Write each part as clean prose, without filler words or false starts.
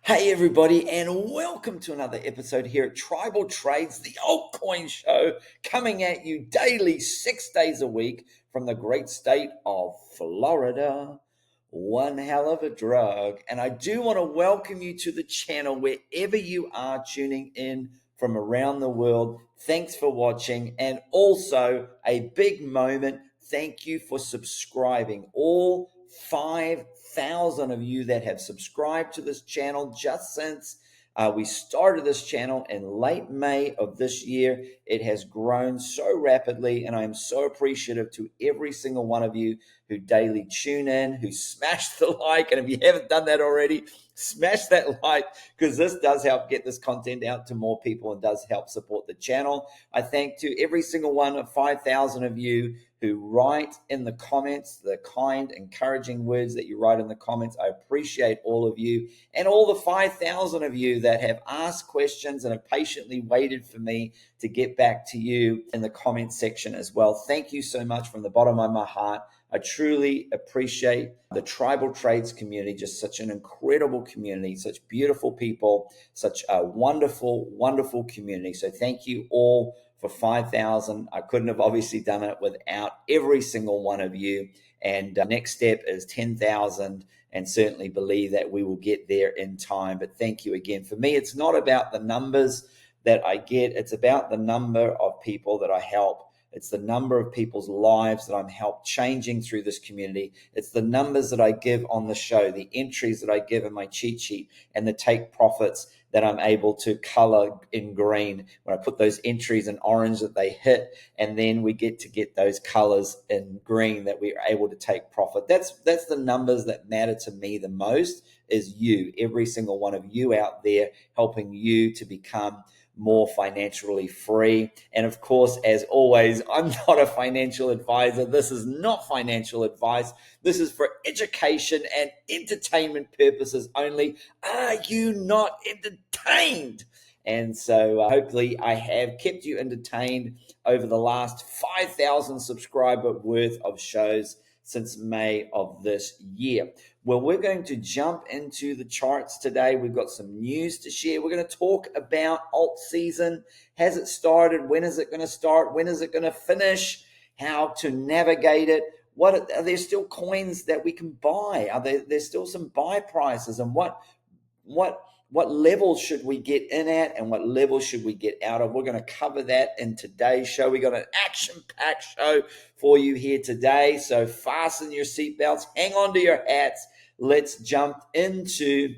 Hey everybody, and welcome to another episode here at Tribal Trades, the altcoin show, coming at you daily, 6 days a week from the great state of Florida. One hell of a drug. And I do want to welcome you to the channel wherever you are tuning in from around the world. Thanks for watching, and also a big moment. Thank you for subscribing. All 5,000 of you that have subscribed to this channel just since we started this channel in late May of this year. It has grown so rapidly, and I am so appreciative to every single one of you who daily tune in, who smash the like. And if you haven't done that already, smash that like, because this does help get this content out to more people and does help support the channel. I thank to every single one of 5,000 of you who write in the comments, the kind, encouraging words that you write in the comments. I appreciate all of you, and all the 5,000 of you that have asked questions and have patiently waited for me to get back to you in the comment section as well. Thank you so much from the bottom of my heart. I truly appreciate the Tribal Trades community, just such an incredible community, such beautiful people, such a wonderful, wonderful community. So thank you all for 5,000. I couldn't have obviously done it without every single one of you. And next step is 10,000, and certainly believe that we will get there in time. But thank you again. For me, it's not about the numbers that I get. It's about the number of people that I help. It's the number of people's lives that I'm helped changing through this community. It's the numbers that I give on the show, the entries that I give in my cheat sheet, and the take profits that I'm able to color in green when I put those entries in orange that they hit, and then we get to get those colors in green that we are able to take profit. That's the numbers that matter to me the most, is you, every single one of you out there, helping you to become more financially free. And of course, as always, I'm not a financial advisor. This is not financial advice. This is for education and entertainment purposes only. Are you not entertained? And so hopefully I have kept you entertained over the last 5,000 subscriber worth of shows since May of this year. Well, we're going to jump into the charts today. We've got some news to share. We're going to talk about Altseason. Has it started? When is it going to start? When is it going to finish? How to navigate it? Are there still coins that we can buy? There's still some buy prices? And what levels should we get in at, and what levels should we get out of? We're going to cover that in today's show. We got an action-packed show for you here today. So fasten your seatbelts, hang on to your hats. Let's jump into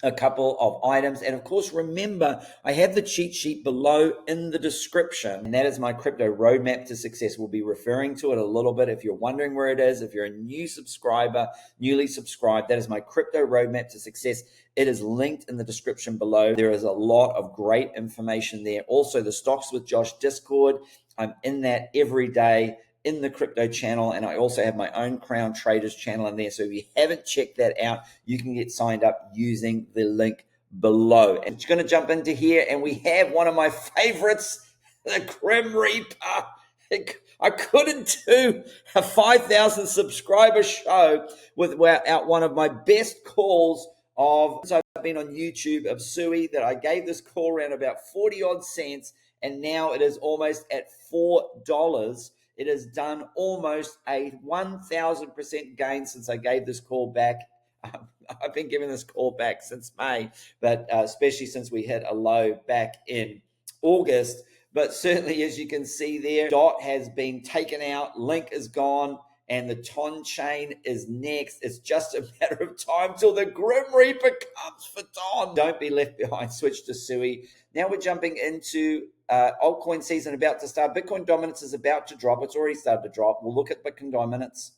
a couple of items. And of course, remember, I have the cheat sheet below in the description, and that is my crypto roadmap to success. We'll be referring to it a little bit. If you're wondering where it is, if you're a new subscriber, newly subscribed, that is my crypto roadmap to success. It is linked in the description below. There is a lot of great information there. Also, the Stocks with Josh Discord, I'm in that every day in the crypto channel, and I also have my own Crown Traders channel in there. So if you haven't checked that out, you can get signed up using the link below. And it's going to jump into here, and we have one of my favorites, the Grim Reaper. I couldn't do a 5,000 subscriber show without one of my best calls of, so I've been on YouTube, of Sui, that I gave this call around about 40 odd cents, and now it is almost at $4. It has done almost a 1,000% gain since I gave this call back. I've been giving this call back since May, but especially since we hit a low back in August. But certainly, as you can see there, DOT has been taken out, Link is gone, and the TON chain is next. It's just a matter of time till the Grim Reaper comes for TON. Don't be left behind. Switch to Sui. Now we're jumping into altcoin season about to start. Bitcoin dominance is about to drop. It's already started to drop. We'll look at Bitcoin dominance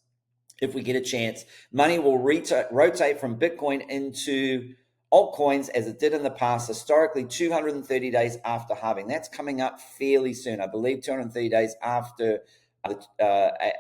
if we get a chance. Money will rotate from Bitcoin into altcoins as it did in the past, historically 230 days after halving. That's coming up fairly soon. I believe 230 days after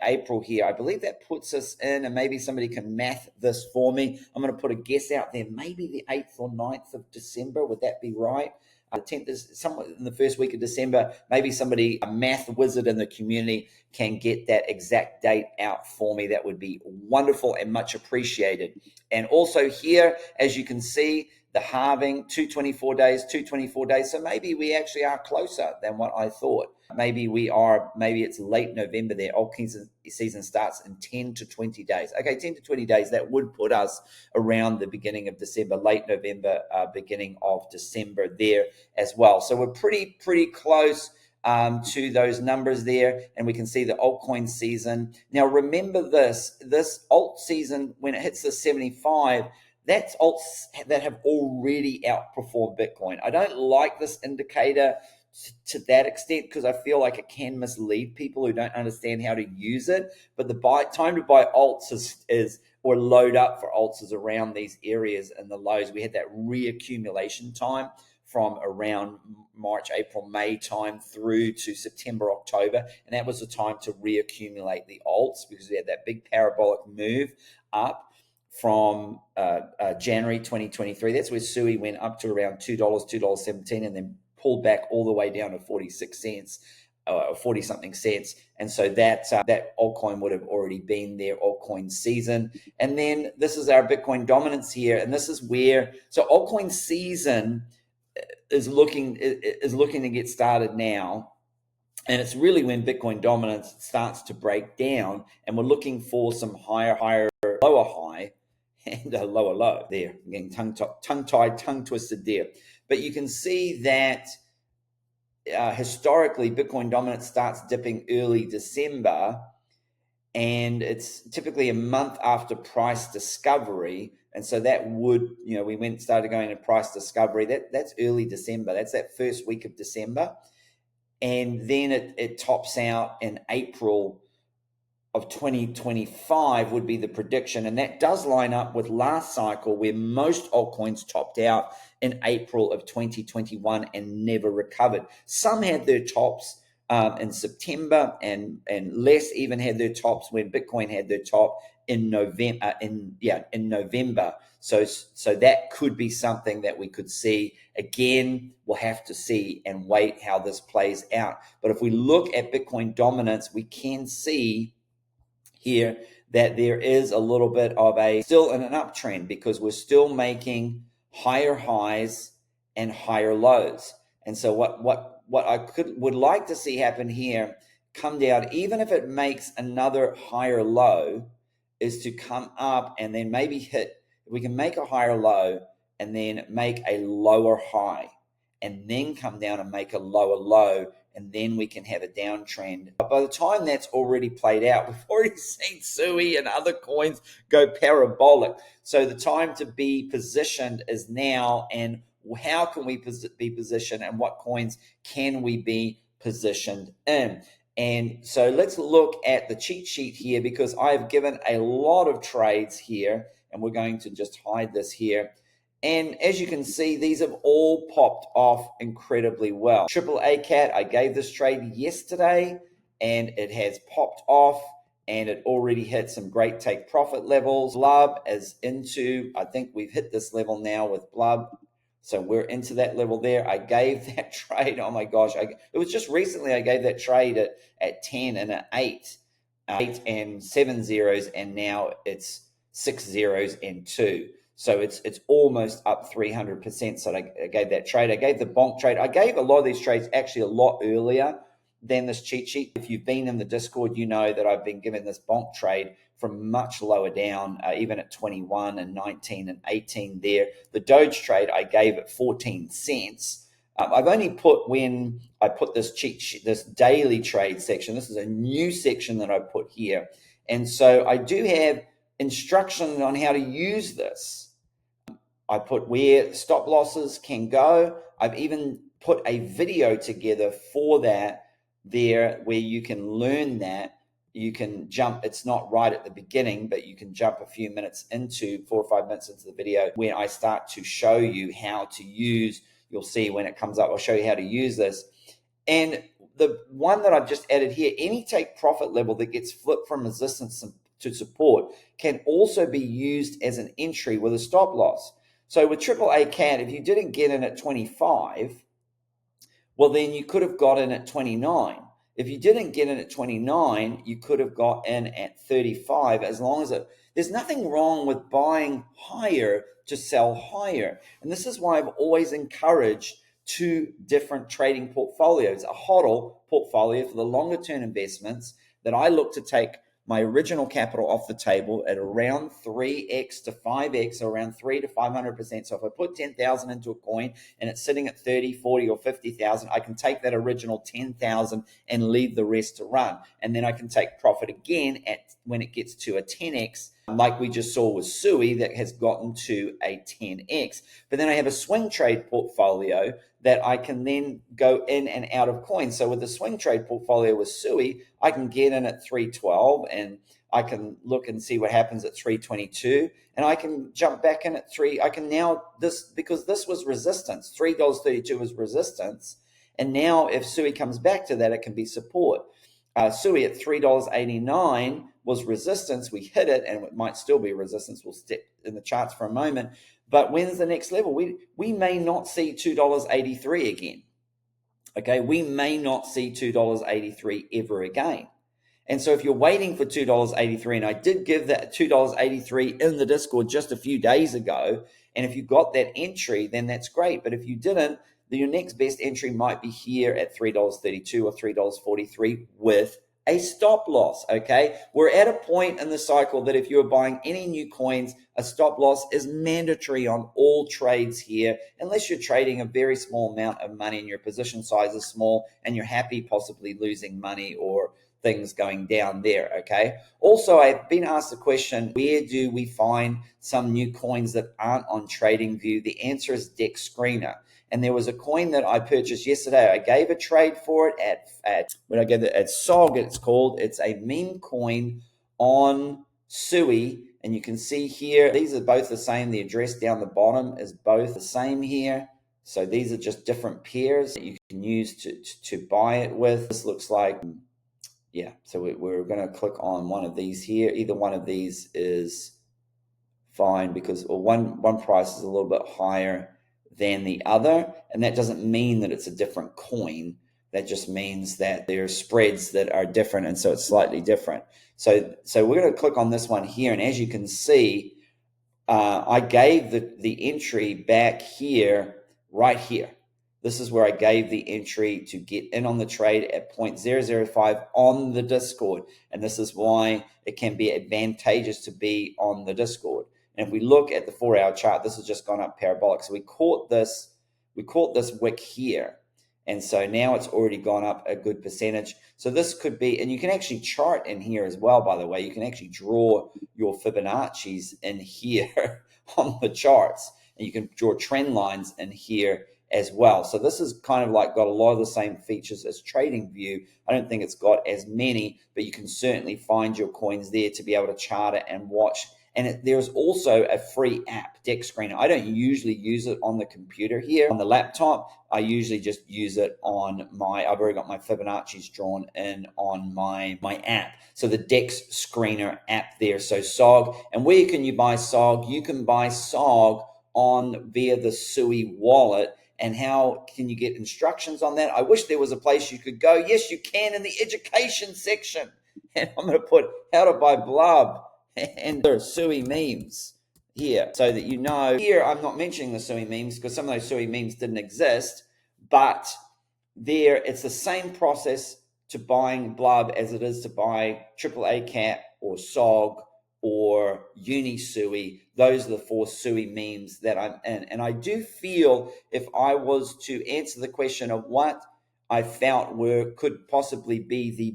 April here. I believe that puts us in, and maybe somebody can math this for me. I'm going to put a guess out there, maybe the 8th or 9th of December. Would that be right? The 10th is somewhat in the first week of December. Maybe somebody, a math wizard in the community, can get that exact date out for me. That would be wonderful and much appreciated. And also here, as you can see, the halving, 224 days, 224 days. So maybe we actually are closer than what I thought. Maybe it's late November there. Altseason starts in 10 to 20 days. Okay, 10 to 20 days. That would put us around the beginning of December, late November, beginning of December there as well. So we're pretty close to those numbers there, and we can see the altcoin season. Now remember this alt season, when it hits the 75, that's alts that have already outperformed Bitcoin. I don't like this indicator to that extent because I feel like it can mislead people who don't understand how to use it. But the time to buy alts is or load up for alts is around these areas and the lows. We had that reaccumulation time from around March, April, May time through to September, October. And that was the time to reaccumulate the alts because we had that big parabolic move up from January 2023. That's where Sui went up to around $2, $2.17, and then pulled back all the way down to 46 cents. 40 something cents, and so that altcoin would have already been there, altcoin season. And then this is our Bitcoin dominance here, and this is where altcoin season is looking to get started now, and it's really when Bitcoin dominance starts to break down, and we're looking for some higher, lower high, and a lower low there. I'm getting tongue-tied, tongue-twisted there, but you can see that. Historically, Bitcoin dominance starts dipping early December, and it's typically a month after price discovery. And so that would, we started going to price discovery. That's early December. That's that first week of December. And then it tops out in April of 2025 would be the prediction. And that does line up with last cycle where most altcoins topped out in April of 2021 and never recovered. Some had their tops in September, and less even had their tops when Bitcoin had their top in November. In November. So that could be something that we could see. Again, we'll have to see and wait how this plays out. But if we look at Bitcoin dominance, we can see here that there is a little bit of still in an uptrend because we're still making higher highs and higher lows. And so what I would like to see happen here, come down, even if it makes another higher low, is to come up and then maybe if we can make a higher low and then make a lower high and then come down and make a lower low, and then we can have a downtrend. But by the time that's already played out, we've already seen Sui and other coins go parabolic. So the time to be positioned is now, and how can we be positioned, and what coins can we be positioned in? And so let's look at the cheat sheet here, because I've given a lot of trades here, and we're going to just hide this here. And as you can see, these have all popped off incredibly well. Triple A Cat, I gave this trade yesterday, and it has popped off, and it already hit some great take profit levels. Blub is into, I think we've hit this level now with Blub. So we're into that level there. I gave that trade, oh my gosh, it was just recently I gave that trade at 10 and an 8 and 7 zeros, and now it's 6 zeros and 2. So it's almost up 300%. So I gave that trade. I gave the bonk trade. I gave a lot of these trades actually a lot earlier than this cheat sheet. If you've been in the Discord, you know that I've been given this bonk trade from much lower down, even at 21 and 19 and 18 there. The Doge trade I gave at 14 cents. I've only put, when I put this cheat sheet, this daily trade section, this is a new section that I put here. And so I do have instruction on how to use this. I put where stop losses can go. I've even put a video together for that there where you can learn that. You can jump, it's not right at the beginning, but you can jump a few minutes into 4 or 5 minutes into the video when I start to show you how to use. You'll see when it comes up, I'll show you how to use this. And the one that I've just added here, any take profit level that gets flipped from resistance to support can also be used as an entry with a stop loss. So with Triple A Cat, if you didn't get in at 25, well, then you could have got in at 29. If you didn't get in at 29, you could have got in at 35, as long as there's nothing wrong with buying higher to sell higher. And this is why I've always encouraged two different trading portfolios: a HODL portfolio for the longer term investments that I look to take my original capital off the table at around 3x to 5x, around 3 to 500%. So if I put 10,000 into a coin and it's sitting at 30, 40, or 50,000, I can take that original 10,000 and leave the rest to run. And then I can take profit again when it gets to a 10x, like we just saw with SUI that has gotten to a 10x. But then I have a swing trade portfolio that I can then go in and out of coins. So with the swing trade portfolio with SUI, I can get in at 312 and I can look and see what happens at 322, and I can jump back in at 3. I can now, because this was resistance, $3.32 was resistance, and now if SUI comes back to that, it can be support. SUI at $3.89 was resistance. We hit it, and it might still be resistance. We'll step in the charts for a moment. But when's the next level? We may not see $2.83 again. Okay, we may not see $2.83 ever again. And so if you're waiting for $2.83, and I did give that $2.83 in the Discord just a few days ago, and if you got that entry, then that's great. But if you didn't, then your next best entry might be here at $3.32 or $3.43 with a stop loss, okay? We're at a point in the cycle that if you're buying any new coins, a stop loss is mandatory on all trades here, unless you're trading a very small amount of money and your position size is small and you're happy possibly losing money or things going down there, okay? Also, I've been asked the question, where do we find some new coins that aren't on TradingView? The answer is Dex Screener. And there was a coin that I purchased yesterday. I gave a trade for it at SOG, it's called. It's a meme coin on SUI. And you can see here, these are both the same. The address down the bottom is both the same here. So these are just different pairs that you can use to buy it with. This looks like, yeah. So we're going to click on one of these here. Either one of these is fine because one price is a little bit higher than the other, and that doesn't mean that it's a different coin. That just means that there are spreads that are different, and so it's slightly different. So we're going to click on this one here, and as you can see, I gave the entry back here, right here. This is where I gave the entry to get in on the trade at 0.005 on the Discord, and this is why it can be advantageous to be on the Discord. And if we look at the 4-hour chart, this has just gone up parabolic. So we caught this wick here. And so now it's already gone up a good percentage. So this could be, and you can actually chart in here as well, by the way. You can actually draw your Fibonacci's in here on the charts. And you can draw trend lines in here as well. So this is kind of like got a lot of the same features as TradingView. I don't think it's got as many, but you can certainly find your coins there to be able to chart it and watch. And there's also a free app, Dex Screener. I don't usually use it on the computer here. On the laptop, I usually just use it on I've already got my Fibonacci's drawn in on my app. So the Dex Screener app there. So SOG. And where can you buy SOG? You can buy SOG via the SUI wallet. And how can you get instructions on that? I wish there was a place you could go. Yes, you can in the education section. And I'm going to put how to buy blub and there are SUI memes here so that you know. Here I'm not mentioning the SUI memes because some of those SUI memes didn't exist, but there it's the same process to buying blub as it is to buy AAA Cat or SOG or Unisui. Those are the 4 SUI memes that I'm in. And I do feel if I was to answer the question of what I felt could possibly be the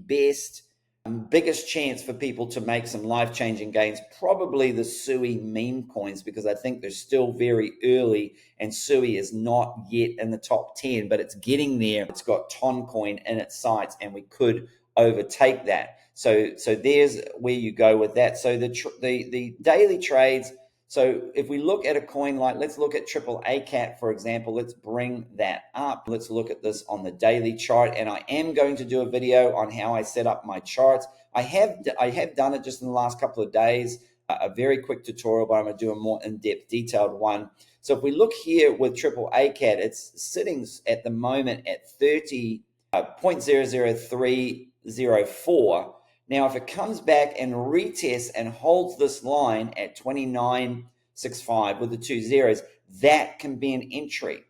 biggest chance for people to make some life-changing gains, probably the SUI meme coins, because I think they're still very early and SUI is not yet in the top 10, but it's getting there. It's got Toncoin in its sights and we could overtake that. So there's where you go with that. So the daily trades, so if we look at a coin like, let's look at AAA Cat, for example, let's bring that up. Let's look at this on the daily chart. And I am going to do a video on how I set up my charts. I have done it just in the last couple of days, a very quick tutorial, but I'm going to do a more in-depth detailed one. So if we look here with triple ACAT, it's sitting at the moment at 0.00304. Now, if it comes back and retests and holds this line at 29.65 with the two zeros, that can be an entry.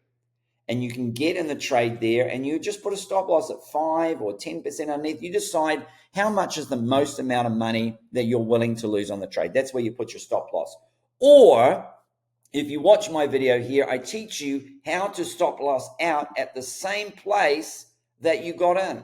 And you can get in the trade there, and you just put a stop loss at 5 or 10% underneath. You decide how much is the most amount of money that you're willing to lose on the trade. That's where you put your stop loss. Or if you watch my video here, I teach you how to stop loss out at the same place that you got in.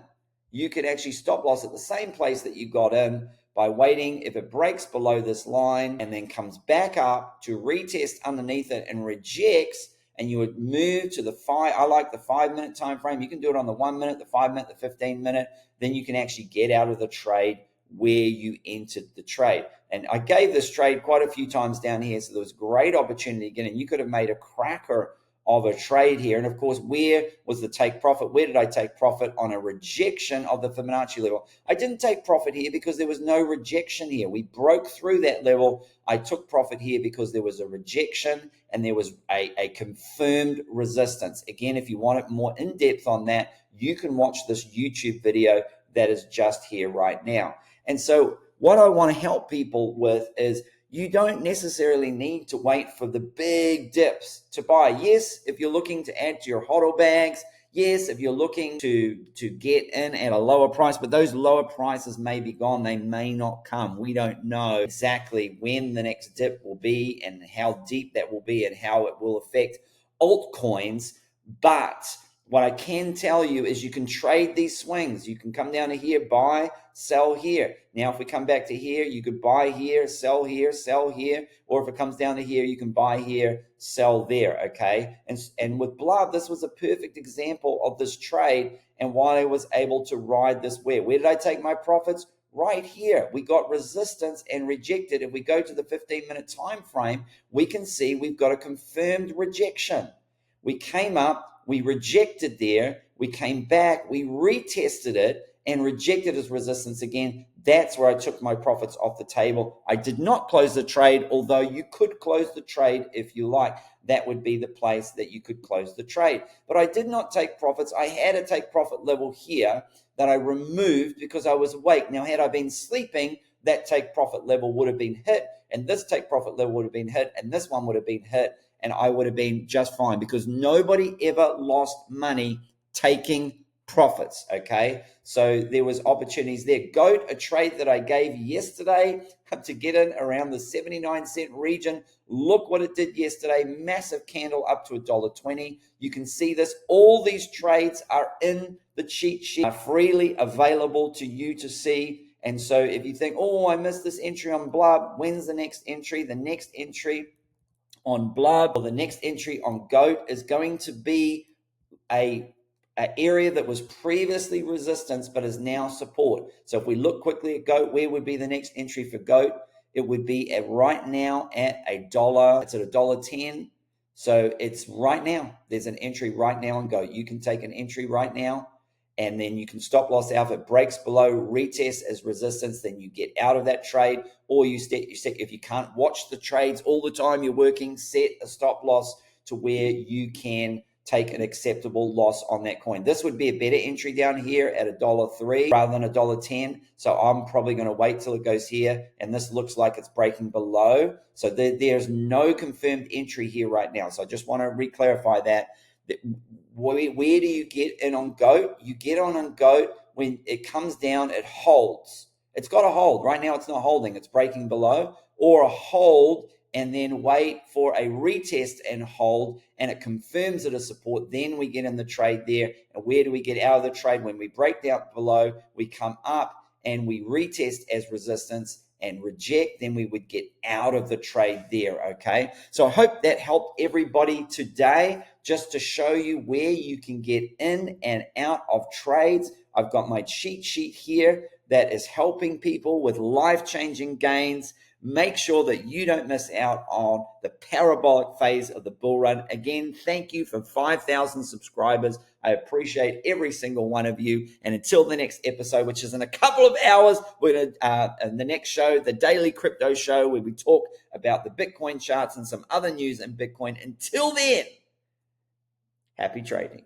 You could actually stop loss at the same place that you got in by waiting. If it breaks below this line and then comes back up to retest underneath it and rejects, and you would move to the I like the 5-minute time frame. You can do it on the 1 minute, the 5 minute, the 15 minute. Then you can actually get out of the trade where you entered the trade. And I gave this trade quite a few times down here, so there was great opportunity again, and you could have made a cracker of a trade here. And of course, where was the take profit? Where did I take profit? On a rejection of the Fibonacci level. I didn't take profit here because there was no rejection here. We broke through that level. I took profit here because there was a rejection and there was a confirmed resistance. Again, if you want it more in depth on that, you can watch this YouTube video that is just here right now. And so what I want to help people with is you don't necessarily need to wait for the big dips to buy. Yes, if you're looking to add to your hodl bags. Yes, if you're looking to get in at a lower price, but those lower prices may be gone. They may not come. We don't know exactly when the next dip will be and how deep that will be and how it will affect altcoins. But what I can tell you is you can trade these swings. You can come down to here, buy, sell here. Now, if we come back to here, you could buy here, sell here, sell here. Or if it comes down to here, you can buy here, sell there, okay? And with Blub, this was a perfect example of this trade and why I was able to ride this where. Where did I take my profits? Right here. We got resistance and rejected. If we go to the 15-minute time frame, we can see we've got a confirmed rejection. We came up, we rejected there, we came back, we retested it and rejected as resistance again. That's where I took my profits off the table. I did not close the trade, although you could close the trade if you like. That would be the place that you could close the trade. But I did not take profits. I had a take profit level here that I removed because I was awake. Now, had I been sleeping, that take profit level would have been hit, and this take profit level would have been hit, and this one would have been hit, and I would have been just fine because nobody ever lost money taking profits, okay? So there was opportunities there. Goat, a trade that I gave yesterday to get in around the 79-cent region. Look what it did yesterday. Massive candle up to $1.20. You can see this. All these trades are in the cheat sheet, are freely available to you to see. And so if you think, oh, I missed this entry on Blub, when's the next entry? The next entry on Blub or the next entry on Goat is going to be an area that was previously resistance but is now support. So if we look quickly at Goat, where would be the next entry for Goat? It would be at right now at $1. It's at $1.10. So it's right now. There's an entry right now on Goat. You can take an entry right now, and then you can stop loss out. If it breaks below, retest as resistance, then you get out of that trade, or you set, if you can't watch the trades all the time you're working, set a stop loss to where you can take an acceptable loss on that coin. This would be a better entry down here at $1.03 rather than $1.10. So I'm probably going to wait till it goes here, and this looks like it's breaking below. So there's no confirmed entry here right now. So I just want to re-clarify that. Where do you get in on Goat? You get on Goat when it comes down, it holds. It's got a hold. Right now it's not holding. It's breaking below, or a hold and then wait for a retest and hold, and it confirms it as support. Then we get in the trade there. And where do we get out of the trade? When we break down below, we come up and we retest as resistance and reject, then we would get out of the trade there, okay? So I hope that helped everybody today, just to show you where you can get in and out of trades. I've got my cheat sheet here that is helping people with life-changing gains. Make sure that you don't miss out on the parabolic phase of the bull run. Again, thank you for 5,000 subscribers. I appreciate every single one of you. And until the next episode, which is in a couple of hours, we're going to, in the next show, the Daily Crypto Show, where we talk about the Bitcoin charts and some other news in Bitcoin. Until then, happy trading.